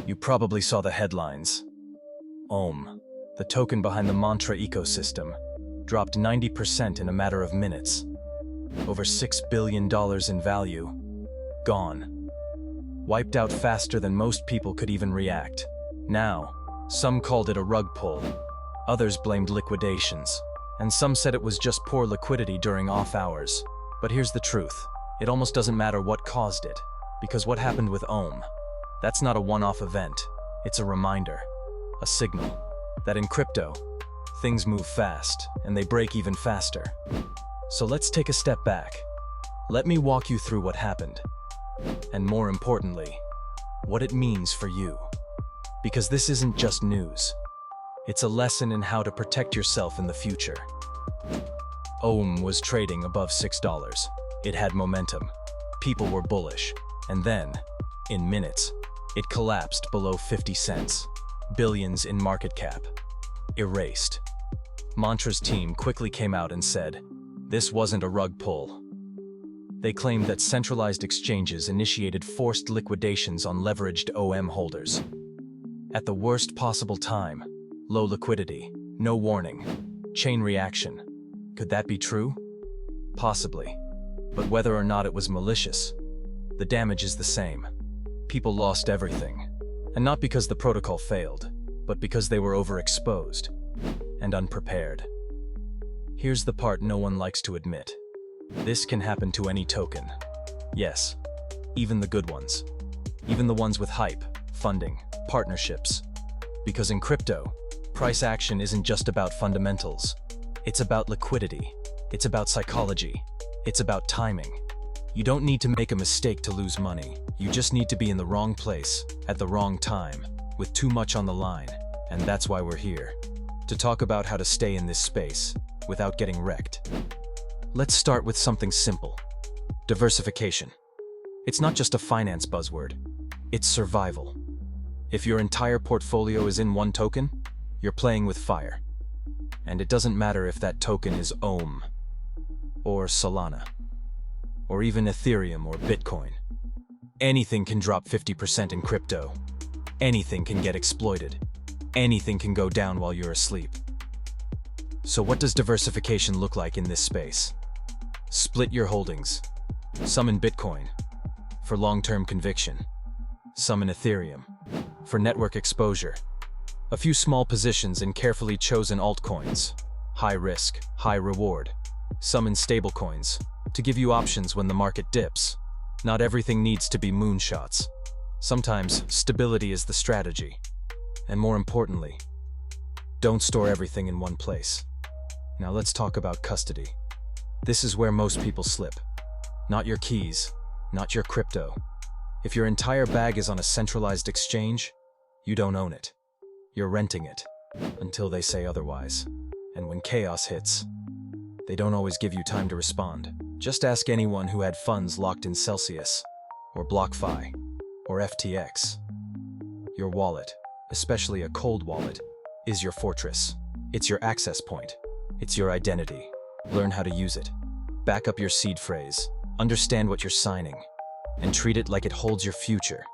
You probably saw the headlines. Ohm, the token behind the Mantra ecosystem, dropped 90% in a matter of minutes. Over $6 billion in value. Gone. Wiped out faster than most people could even react. Now, some called it a rug pull. Others blamed liquidations. And some said it was just poor liquidity during off hours. But here's the truth. It almost doesn't matter what caused it. Because what happened with Ohm, that's not a one-off event. It's a reminder. A signal. That in crypto, things move fast, and they break even faster. So let's take a step back. Let me walk you through what happened. And more importantly, what it means for you. Because this isn't just news. It's a lesson in how to protect yourself in the future. Ohm was trading above $6. It had momentum. People were bullish. And then, in minutes, it collapsed below 50 cents. Billions in market cap. Erased. Mantra's team quickly came out and said, this wasn't a rug pull. They claimed that centralized exchanges initiated forced liquidations on leveraged OM holders. At the worst possible time, low liquidity, no warning, chain reaction. Could that be true? Possibly. But whether or not it was malicious, the damage is the same. People lost everything. And not because the protocol failed, but because they were overexposed and unprepared. Here's the part no one likes to admit. This can happen to any token. Yes, even the good ones. Even the ones with hype, funding, partnerships. Because in crypto, price action isn't just about fundamentals. It's about liquidity. It's about psychology. It's about timing. You don't need to make a mistake to lose money. You just need to be in the wrong place, at the wrong time, with too much on the line. And that's why we're here. To talk about how to stay in this space, without getting wrecked. Let's start with something simple. Diversification. It's not just a finance buzzword. It's survival. If your entire portfolio is in one token, you're playing with fire. And it doesn't matter if that token is Ohm, or Solana, or even Ethereum or Bitcoin. Anything can drop 50% in crypto. Anything can get exploited. Anything can go down while you're asleep. So what does diversification look like in this space? Split your holdings. Some in Bitcoin, for long-term conviction. Some in Ethereum, for network exposure. A few small positions in carefully chosen altcoins. High risk, high reward. Some in stablecoins, to give you options when the market dips. Not everything needs to be moonshots. Sometimes, stability is the strategy. And more importantly, don't store everything in one place. Now let's talk about custody. This is where most people slip. Not your keys, not your crypto. If your entire bag is on a centralized exchange, you don't own it. You're renting it, until they say otherwise. And when chaos hits, they don't always give you time to respond. Just ask anyone who had funds locked in Celsius, or BlockFi, or FTX. Your wallet, especially a cold wallet, is your fortress. It's your access point. It's your identity. Learn how to use it. Back up your seed phrase. Understand what you're signing. And treat it like it holds your future.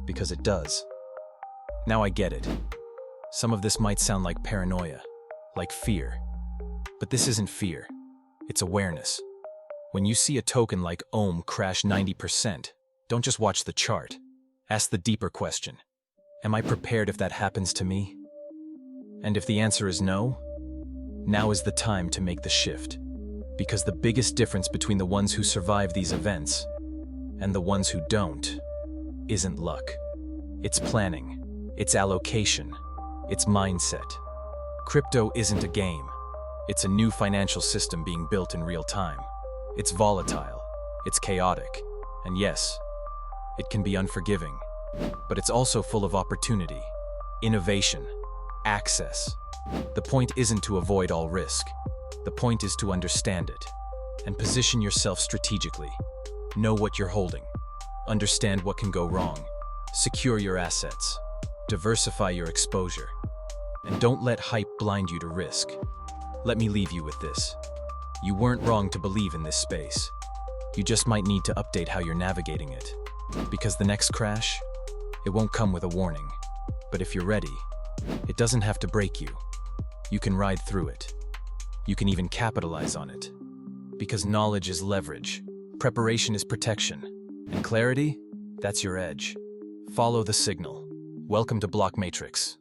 Because it does. Now I get it. Some of this might sound like paranoia, like fear. But this isn't fear. It's awareness. When you see a token like Ohm crash 90%, don't just watch the chart. Ask the deeper question. Am I prepared if that happens to me? And if the answer is no, now is the time to make the shift. Because the biggest difference between the ones who survive these events and the ones who don't isn't luck. It's planning. It's allocation. It's mindset. Crypto isn't a game. It's a new financial system being built in real time. It's volatile. It's chaotic. And yes, it can be unforgiving. But it's also full of opportunity, innovation, access. The point isn't to avoid all risk. The point is to understand it and position yourself strategically. Know what you're holding. Understand what can go wrong. Secure your assets. Diversify your exposure. And don't let hype blind you to risk. Let me leave you with this. You weren't wrong to believe in this space. You just might need to update how you're navigating it. Because the next crash, It won't come with a warning. But if you're ready, it doesn't have to break you. You can ride through it. You can even capitalize on it. Because knowledge is leverage, preparation is protection, and clarity, that's your edge. Follow the signal. Welcome to Block Matrix.